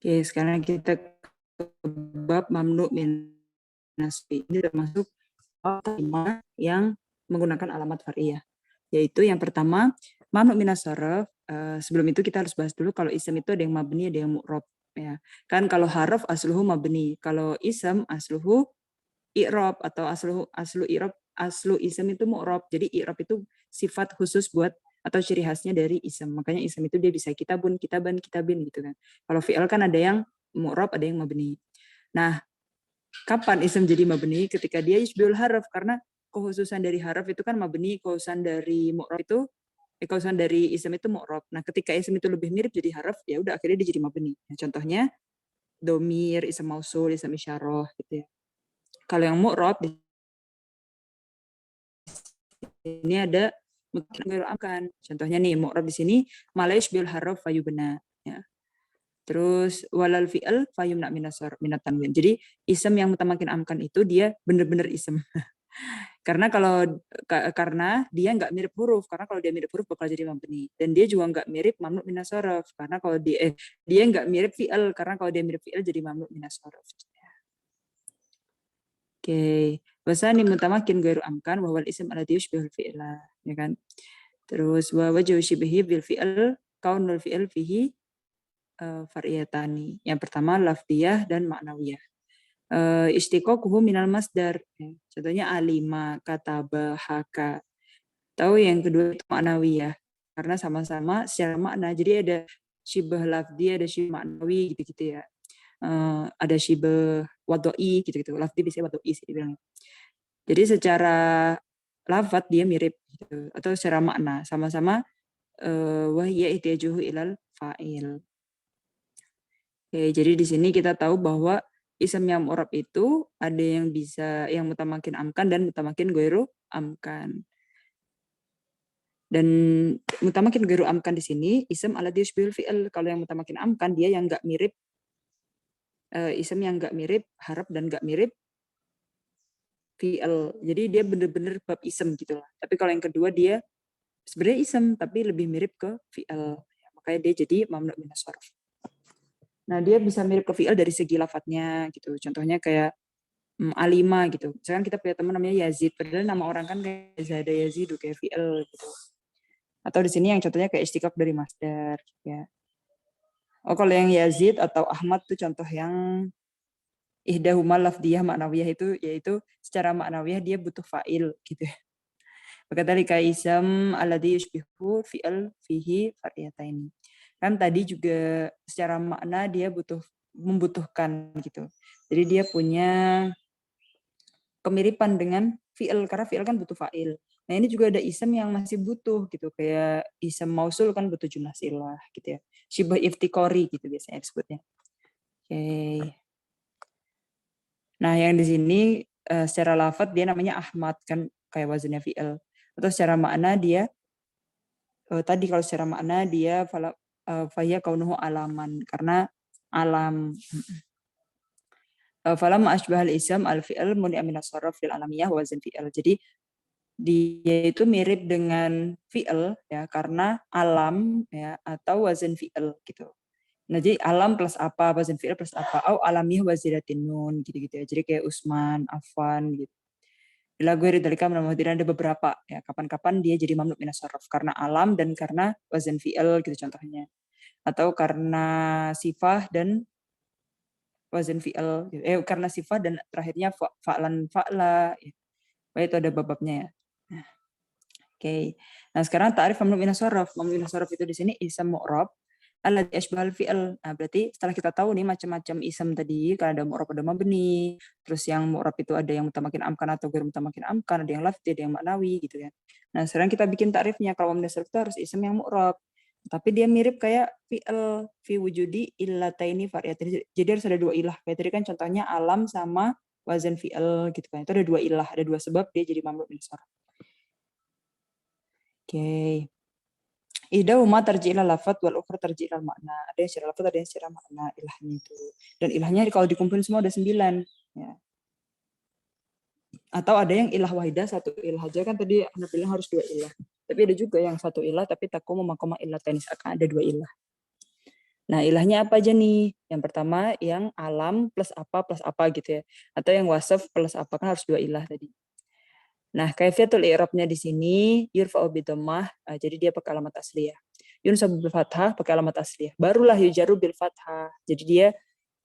Oke, sekarang kita ke bab mamnu min nasbi. Ini termasuk tema yang menggunakan alamat far'iyah. Yaitu yang pertama, mamnu min as-sarf. Sebelum itu kita harus bahas dulu kalau ism itu ada yang mabni, ada yang mu'rob. Ya. Kan kalau harf asluhu mabni, kalau ism asluhu i'rob atau aslu ism itu mu'rob. Jadi i'rob itu sifat khusus buat atau ciri khasnya dari ism. Makanya ism itu dia bisa kitabun, kitaban, kitabin gitu kan. Kalau fi'il kan ada yang mu'rob, ada yang mabni. Nah, kapan ism jadi mabni? Ketika dia yusbihul harf, karena kekhususan dari harf itu kan mabni, kekhususan dari mu'rob itu kekhususan dari ism itu mu'rob. Nah, ketika ism itu lebih mirip jadi harf, ya udah akhirnya dia jadi mabni. Nah, contohnya domir, ism mausul, ism isyarah gitu ya. Kalau yang mu'rob di ini ada akan. Contohnya nih, mu'rob di sini malaish bil harf fayubna ya. Terus walal fi'al fayumna minat tanwin. Jadi ism yang mutamakin amkan itu dia benar-benar ism. Karena dia nggak mirip huruf. Karena kalau dia mirip huruf bakal jadi mabni. Dan dia juga nggak mirip mamnu minas sorof. Karena kalau dia nggak mirip fi'al. Karena kalau dia mirip fi'al jadi mamnu minas sorof. Oke. Wasani mutamakin gairu amkan wawal ism alladhi yushbihul fi'la. Ya kan? Terus wa wajhu shibhi bil fi'al kaunul fi'al fihi far'iyatani. Yang pertama lafdiyah dan ma'nawiyah. Istiqoquhu minal masdar. Contohnya alima, kataba, haka. Tahu yang kedua itu ma'nawiyah. Karena sama-sama secara makna. Jadi ada syibah lafdi, ada syibah ma'nawi gitu-gitu ya. Ada syibah wado'i gitu-gitu. Lafdi bisa wado'i sih dibilang. Jadi secara lafad dia mirip gitu. Atau secara makna. Sama-sama wahya ihtiyajuhu ilal fa'il. Oke, jadi di sini kita tahu bahwa ism yang mu'rab itu ada yang bisa yang mutamakin amkan dan mutamakin ghairu amkan. Dan mutamakin ghairu amkan di sini ism alladhi yushbihul fi'il. Kalau yang mutamakin amkan dia yang enggak mirip ism yang enggak mirip harf dan enggak mirip fi'il. Jadi dia benar-benar bab ism gitu lah. Tapi kalau yang kedua dia sebenarnya ism tapi lebih mirip ke fi'il. Makanya dia jadi mamnu minas sharf. Nah, dia bisa mirip ke fi'il dari segi lafadznya gitu. Contohnya kayak alima gitu. Misalkan kita punya teman namanya Yazid, padahal nama orang kan kayak Zada Yazid kayak fi'il gitu. Atau di sini yang contohnya kayak istiqaq dari masdar ya. Oh, kalau yang Yazid atau Ahmad tuh contoh yang ihdahuma lafdiyah ma'nawiyah itu yaitu secara ma'nawiyah dia butuh fa'il gitu ya. Wakadzalika ism alladhi yushbihu fi'il fihi far'iyataini. Kan tadi juga secara makna dia membutuhkan gitu. Jadi dia punya kemiripan dengan fi'il karena fi'il kan butuh fa'il. Nah, ini juga ada ism yang masih butuh gitu kayak ism mausul kan butuh jumlah silah gitu ya. Syibah iftikori gitu biasanya disebutnya. Oke. Nah, yang di sini secara lafadz dia namanya Ahmad kan kayak wazannya fi'il. Atau secara makna dia tadi kalau secara makna dia faya kaunuhu alaman karena alam. Falam asbahal ism al fi'il muni'a minas sarf fil alamiyah wazan fi'il. Jadi dia itu mirip dengan fi'il ya karena alam ya atau wazan fi'il gitu. Nah, jadi alam plus apa, wazan fi'il plus apa, au alamiyah wazidatin nun gitu-gitu ya. Jadi kayak Usman, Affan gitu. Bila gue ridalika menamudin ada beberapa ya kapan-kapan dia jadi mamnu minas sarf karena alam dan karena wazan fi'il gitu contohnya. Atau karena sifah dan wazan fi'il gitu. Karena sifah dan terakhirnya fa'lan fa'la ya. Itu ada bababnya ya. Nah, oke. Nah, sekarang ta'rif mamnu minas sarf. Mamnu minas sarf itu di sini ism mu'rab alladzi asbahal fi'il. Nah, berarti setelah kita tahu nih macam-macam ism tadi, kan ada mu'rab ada mabni, terus yang mu'rab itu ada yang mutamakin amkan atau ghair mutamakin amkan, ada yang lafzi, ada yang maknawi gitu ya. Nah, sekarang kita bikin ta'rifnya. Kalau mamnu minas sarf itu harus ism yang mu'rab. Tapi dia mirip kayak fi'il fi wujudi illataini far'iyatin. Jadi harus ada dua ilah. Kayak tadi kan contohnya alam sama wazan fi'il gitu kan. Itu ada dua ilah, ada dua sebab dia jadi mamnu minas sarf. Oke. Idahuma tarji'ilal lafadz wal ukhra tarji'ilal makna. Ada yang secara lafadz, ada yang secara makna ilahnya itu. Dan ilahnya kalau dikumpulin semua ada 9. Ya. Atau ada yang ilah wahidah, satu ilah aja kan tadi Anda bilang harus dua ilah. Tapi ada juga yang satu ilah tapi takumu maqama ilah tenis akan ada dua ilah. Nah, ilahnya apa aja nih? Yang pertama yang alam plus apa gitu ya. Atau yang wasaf plus apa, kan harus 2 ilah tadi. Nah, kaifiyatul i'rabnya di sini yurfa'u bidammah, jadi dia pakai alamat asliyah. Yunsabu bil fathah pakai alamat asliyah. Barulah yujaru bil fathah. Jadi dia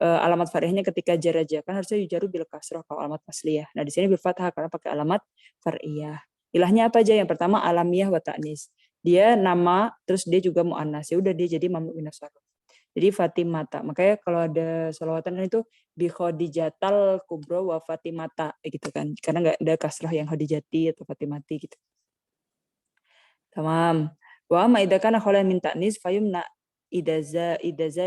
alamat far'iyahnya ketika jar aja, kan harusnya yujaru bil kasrah kalau alamat asliyah. Nah, di sini bil fathah karena pakai alamat far'iyah. Ilahnya apa aja? Yang pertama alamiyah wa ta'nis. Dia nama terus dia juga muannas. Ya udah dia jadi mamnu minas sarf. Jadi Fatimata. Makanya kalau ada sholawatan itu bi Khadijatal kubro wa Fatimata gitu kan. Karena nggak ada kasrah yang Khadijati atau Fatimati gitu. Tamam. Wa ma idza kana khala min ta'nis fayumna idaza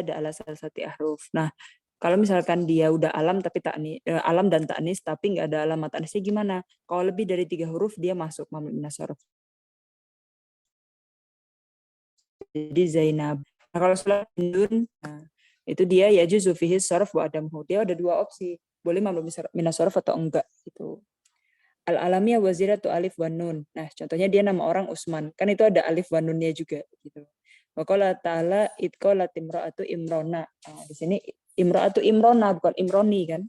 da ala salasati ahruf. Nah, kalau misalkan dia udah alam tapi alam dan ta'nis tapi nggak ada alamat ta'nisnya gimana? Kalau lebih dari 3 huruf dia masuk mamnu minas sarf. Jadi Zainab. Nah, kalau setelah Hindun, nah, itu dia ya juzu fihi sarf wa adamhu. Dia ada 2 opsi. Boleh mamnu minas sarf atau enggak gitu. Al-alamiyah waziratu alif wa nun. Nah, contohnya dia nama orang Usman. Kan itu ada alif wa nunnya juga gitu. Wa qala ta'ala idqalat imra'atu imrona. Nah, di sini imra'atu imrona bukan imroni kan.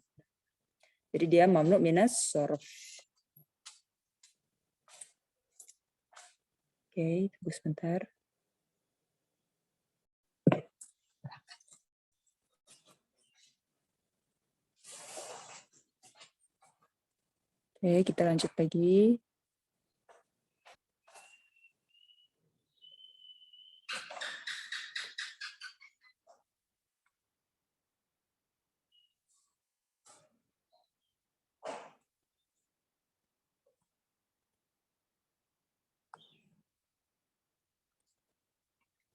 Jadi dia mamnu minas sarf. Oke, tunggu sebentar. Oke, kita lanjut lagi.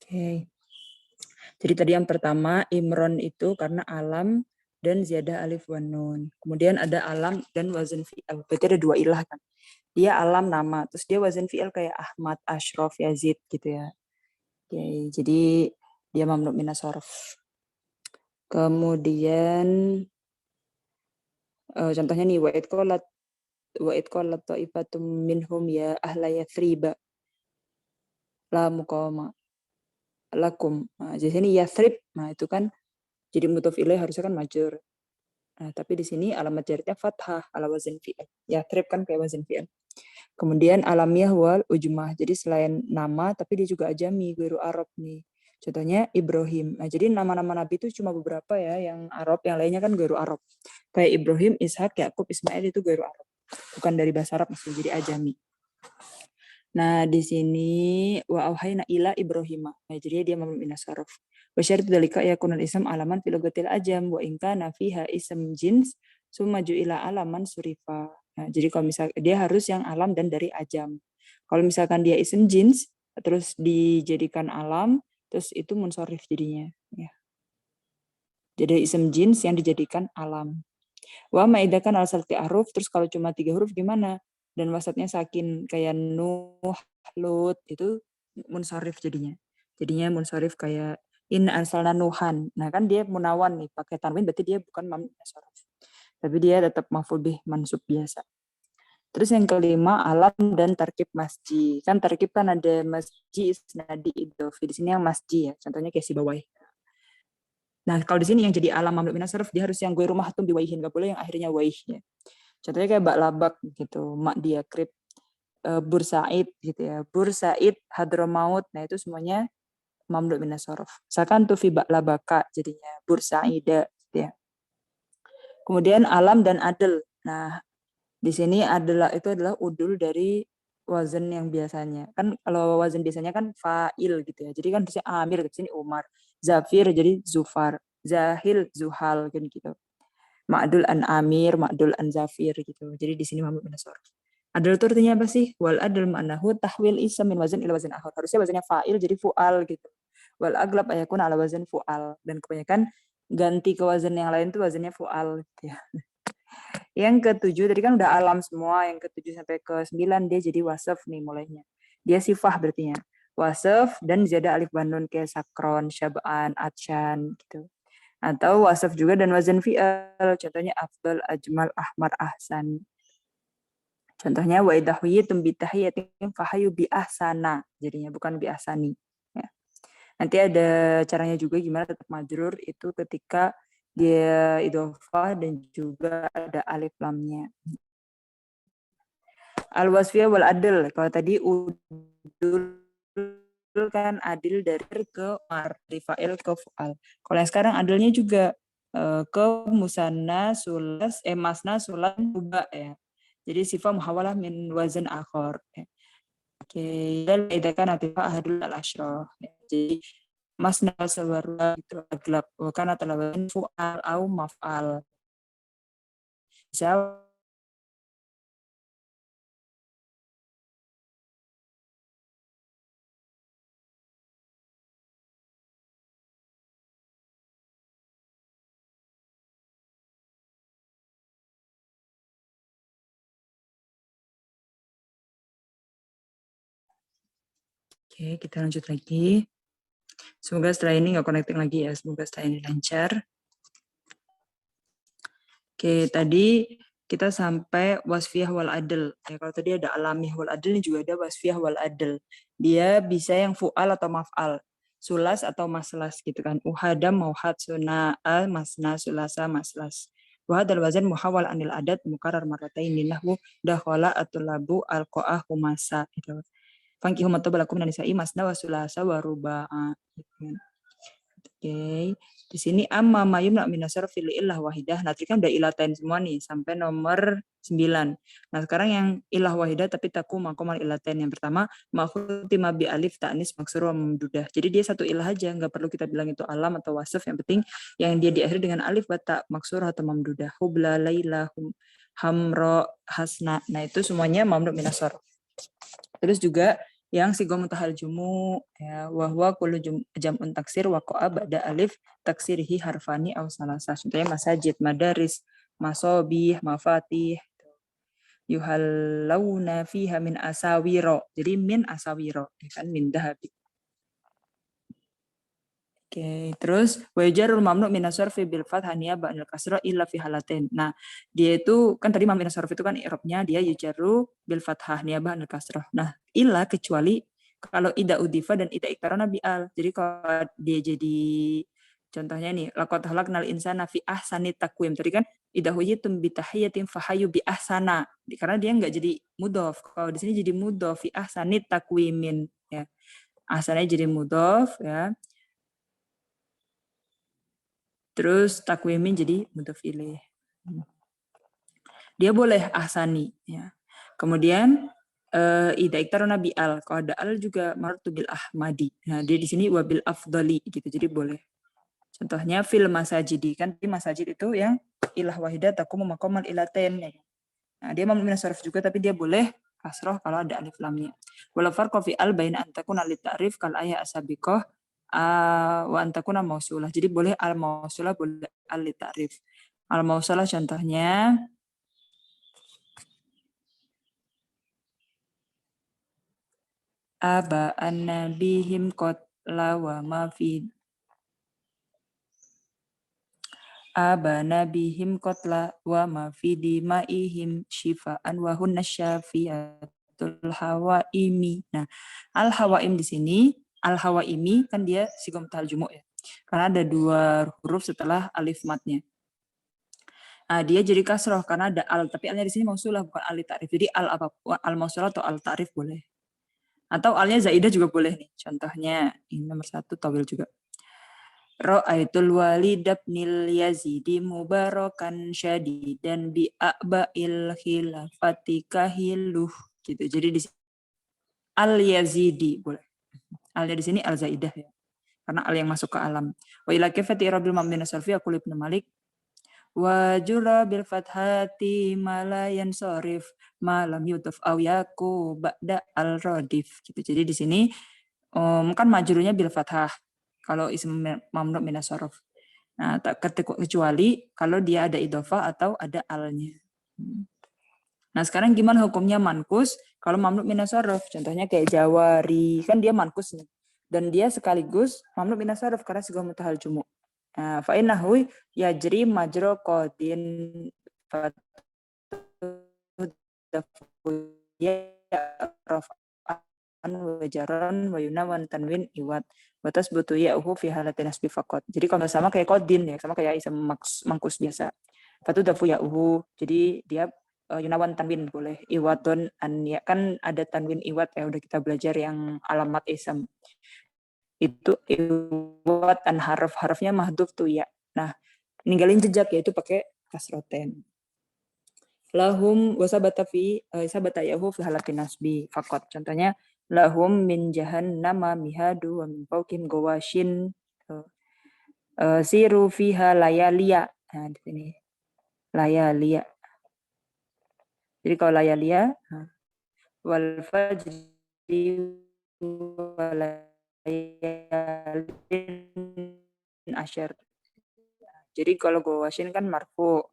Oke. Jadi tadi yang pertama Imron itu karena alam dan ziyadah alif wa nun. Kemudian ada alam dan wazan fi'al. Berarti ada 2 ilah kan. Dia alam nama, terus dia wazan fi'al kayak Ahmad, Ashraf, Yazid gitu ya. Oke, jadi dia mamnu minas sarf. Kemudian contohnya nih wa id qalat ta'ifatum minhum ya ahla yathriba la muqama lakum. Nah, di sini yathrib. Nah, itu kan jadi mudhof ilaih harusnya kan majrur. Nah, tapi di sini alamat jarnya fathah ala wazn fi'il. Yathrib kan kayak wazn fi'il. Kemudian alamiah wal ujmah. Jadi selain nama tapi dia juga ajami, guru Arab nih. Contohnya Ibrahim. Nah, jadi nama-nama nabi itu cuma beberapa ya yang Arab, yang lainnya kan guru Arab. Kayak Ibrahim, Ishak, Yakub, Ismail itu guru Arab. Bukan dari bahasa Arab mesti jadi ajami. Nah, di sini wa auhayna ila Ibrahim. Nah, jadi dia mamnu minas sarf. Wa syartu dzalika yakunul ism alaman fil lugatil ajam wa in kana fiha ism jins summa ila alaman surifa. Nah, jadi kalau misal dia harus yang alam dan dari ajam. Kalau misalkan dia ism jins terus dijadikan alam, terus itu munsharif jadinya, ya. Jadi ism jins yang dijadikan alam. Wa maidakan al salti ahruf, terus kalau cuma 3 huruf gimana? Dan wasatnya sakin kayak Nuh, Lut, itu munsharif jadinya. Jadinya munsharif kayak in arsalna Nuhan. Nah, kan dia munawan nih, pakai tanwin berarti dia bukan mamnu munsharif. Tapi dia tetap maf'ul bih mansub biasa. Terus yang kelima alam dan tarkib masji. Kan tarkib kan ada masji, isnadi, idhofi. Di sini yang masji ya. Contohnya kayak si bawah. Nah, kalau di sini yang jadi alam mamnu minas sarf dia harus yang gue rumah tuh biwaihin, enggak boleh yang akhirnya waih ya. Contohnya kayak Bak Labak gitu, Mak Diakrib, Bursaid gitu ya. Bursaid, Hadramaut, nah itu semuanya mamnu minas sarf. Misalkan tuh fi Bak Labaka jadinya Bursaida gitu ya. Kemudian alam dan adl. Nah, di sini adalah itu adalah udul dari wazan yang biasanya. Kan kalau wazan biasanya kan fa'il gitu ya. Jadi kan harusnya Amir di sini Umar, Zafir jadi Zufar, Zahil Zuhal kan gitu. Ma'dul an Amir, Ma'dul an Zafir gitu. Jadi di sini mamnu minas sarf. Adl itu artinya apa sih? Wal adl ma'nahu tahwil ism min wazan ila wazan akhar. Harusnya wazannya fa'il jadi fu'al gitu. Wal aglab ayakun ala wazan fu'al. Dan kebanyakan ganti ke wazan yang lain tuh wazannya fu'al gitu ya. Yang ketujuh tadi kan udah alam semua, yang ketujuh sampai ke 9 dia jadi wasaf nih mulainya. Dia sifah berarti ya. Wasaf dan zada alif banun kayak sakron, syab'an, atsyan gitu. Atau wasaf juga dan wazan fi'al. Contohnya afdal, ajmal, ahmar, ahsan. Contohnya wa idahwiyitum bitahiyatin fahayu bi ahsana. Jadinya bukan bi ahsani. Ya. Nanti ada caranya juga gimana tetap majrur itu ketika dia idhofah dan juga ada alif lamnya. Al-wasfiyah wal adl. Kalau tadi udul kan adil dari ke marifa'il ke fu'al. Kalau yang sekarang adilnya juga ke musanna, sulas, masna, sulan, ruba ya. Jadi sifat muhawalah min wazan akhor. Ya. Oke, dan itu kan atifa ahadul al-asyrah. Ya. Jadi masna sawarwa itu aglab. Wakana talawan fu'al au maf'al. Bisa. Oke, kita lanjut lagi. Semoga setelah ini nggak connecting lagi ya. Semoga setelah ini lancar. Oke, tadi kita sampai wasfiyah wal adl. Ya, kalau tadi ada alamiyah wal adl, ini juga ada wasfiyah wal adl. Dia bisa yang fu'al atau maf'al. Sulas atau maslas gitu kan. Uhada, mauhad, suna'a, masna, sulasa, maslas. Wahad al-wazan muhawal anil adat mukarar marataini nahwu dakhala atulabu alqa'ah humasa gitu. Fankihu matabalakum nanisai masna wa sulasa wa ruba'a gitu kan. Oke, di sini amma mayum nak minasar fil ilah wahidah. Nah, tadi kan udah ilatain semua nih sampai nomor 9. Nah, sekarang yang ilah wahidah tapi taku makomal ilatain. Yang pertama, ma'khutima bi alif ta'nis maksur wa mamdudah. Jadi dia satu ilah aja, nggak perlu kita bilang itu alam atau wasaf. Yang penting yang dia diakhiri dengan alif wa ta maksur atau mamdudah. Hubla laila hamro hasna. Nah, itu semuanya mamdud minasar. Terus juga yang sigo mutahal jumu ya wahwa kullu jam'un taksir waqa'a ba'da alif taksirihi harfani aw salasa. Contohnya masajid, madaris, masobih, mafatih. Yuhallawna fiha min asawiro. Jadi min asawiro, ya kan min dahabi. Oke, terus wajarul mamnu min asarfi bil fathah niyaba anil kasra illa fi halatin. Nah, dia itu kan tadi mamnu min asarfi itu kan i'rabnya dia yujaru bil fathah niyaba anil kasrah. Nah, illa kecuali kalau ida udifa dan ida iktarana bi al. Jadi kalau dia jadi contohnya nih, laqad halaqnal insana fi ahsani taqwim. Tadi kan ida huyitum bi tahiyatin fahayu bi ahsana. Karena dia enggak jadi mudhof. Kalau di sini jadi mudhof fi ahsani taqwimin ya. Ahsananya jadi mudhof ya. Terus takwimin jadi mudhof ilaih. Dia boleh ahsani ya. Kemudian ida iktarona bi al. Kalau ada al juga martu bil ahmadi. Nah, dia di sini wabil afdali gitu. Jadi boleh. Contohnya fil masajidi kan di masajid itu yang ilah wahidah takum maqamal ilatain ya. Nah, dia mamnu min sarf juga tapi dia boleh kasroh kalau ada alif lamnya. Wala farqa fi al baina an takuna lit ta'rif kal ayat asabiqah wa antakuna mausulah. Jadi boleh al mausulah, boleh al ta'rif. Al mausulah contohnya aba annabihim qatla wa ma fi aba nabihim qatla wa ma fi dimaihim syifaan wa hunna syafiatul hawaimi. Nah, al hawaim di sini al hawaimi kan dia sigom taljumu ya. Karena ada dua huruf setelah alif matnya. Nah, dia jadi kasroh karena ada al, tapi alnya di sini mausulah bukan al ta'rif. Jadi al apa al mausulah atau al ta'rif boleh. Atau alnya zaidah juga boleh nih. Contohnya ini nomor 1 tawil juga. Ra'aitul walid ibnil yazidi mubarakan syadidan bi a'ba'il khilafati kahiluh gitu. Jadi di sini al yazidi boleh. Alnya di sini al zaidah ya. Karena al yang masuk ke alam. Wa ila kifati irabil mamdin as-sarfi aqul ibn Malik wa jura bil fathati malayan sorif malam yutuf aw yaku ba'da al radif gitu. Jadi di sini kan majrunya bil fathah kalau ism mamnu min as-sarf. Nah, tak kecuali kalau dia ada idhofah atau ada alnya. Nah, sekarang gimana hukumnya mankus kalau mamnu min as-sarf? Contohnya kayak jawari, kan dia mankus nih. Dan dia sekaligus mamnu min as-sarf karena segala mutahal jumu'. Nah, fa innahu yajri majra qadin raf'an wa jaran wa yunawan tanwin iwat Batas butuh ya'uhu fi halatin nasbi faqat. Jadi kalau sama kayak kodin ya, sama kayak ism mangkus biasa. Fatu dafu ya'uhu. Jadi dia yunawan tanwin boleh. Iwadon an ya, kan ada tanwin iwad ya, udah kita belajar yang alamat ism. Itu iwad an harafnya mahdhuf tuh ya. Nah, ninggalin jejak yaitu pakai kasroten. Lahum wasabata fi sabata yahu fi halatin nasbi faqat. Contohnya lahum min jahannama mihadu wa min fawqihim gawashin siru fiha layalia. Nah, di sini layalia. Jadi kalau layalia wal fajri walayalin asyar. Jadi kalau gawashin kan marfu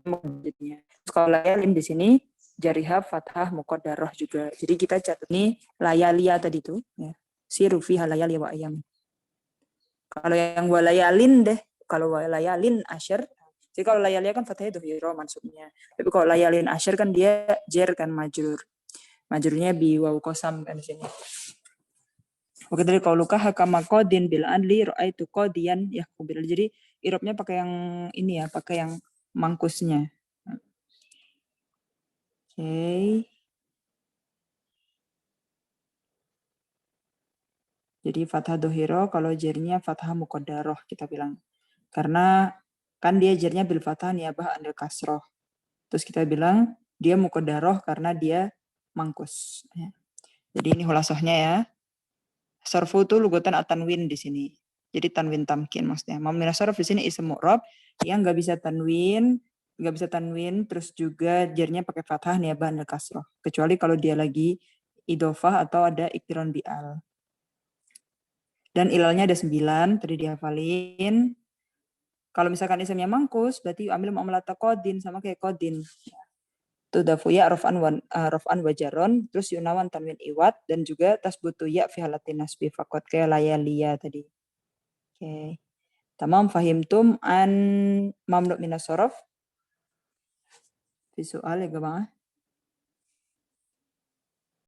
maksudnya. Kalau layalin di sini jariha fathah muqaddarah juga. Jadi kita catat nih layalia tadi tuh ya. Siru fiha layali wa ayam. Kalau yang walayalin deh, kalau walayalin asyar. Jadi kalau layalia kan fathahnya dhuhira maksudnya. Tapi kalau layalin asyar kan dia jer kan majrur. Majrurnya bi waw qasam kan di sini. Oke, dari qauluka hakama qadin bil adli raaitu qadiyan yahkubil. Jadi irobnya pakai yang ini ya, pakai yang mangkusnya. Oke. Jadi fathah dohiro kalau jernya fathah muqaddaroh kita bilang. Karena kan dia jernya bil fathah niyabah andil kasroh. Terus kita bilang dia muqaddaroh karena dia mangkus. Ya. Jadi ini hulasohnya ya. Sarfu itu lugutan at-tanwin di sini. Jadi tanwin tamkin maksudnya. Mamina sarf di sini ism mu'rab yang nggak bisa tanwin, terus juga jernya pakai fathah niyabah andil kasroh. Kecuali kalau dia lagi idofah atau ada iktiron bi'al. Dan ilalnya ada 9, tadi dihafalin. Kalau misalkan isimnya mangkus, berarti ambil mu'amalata qadin, sama kayak qadin. Tudafu ya raf'an wajaron, terus yunawan tanwin iwat, dan juga tasbutu ya fi halatin nasbi faqat, kayak layalia tadi. Oke. Tamam, fahimtum an mamnu minas sorof? Visual ya, gampang.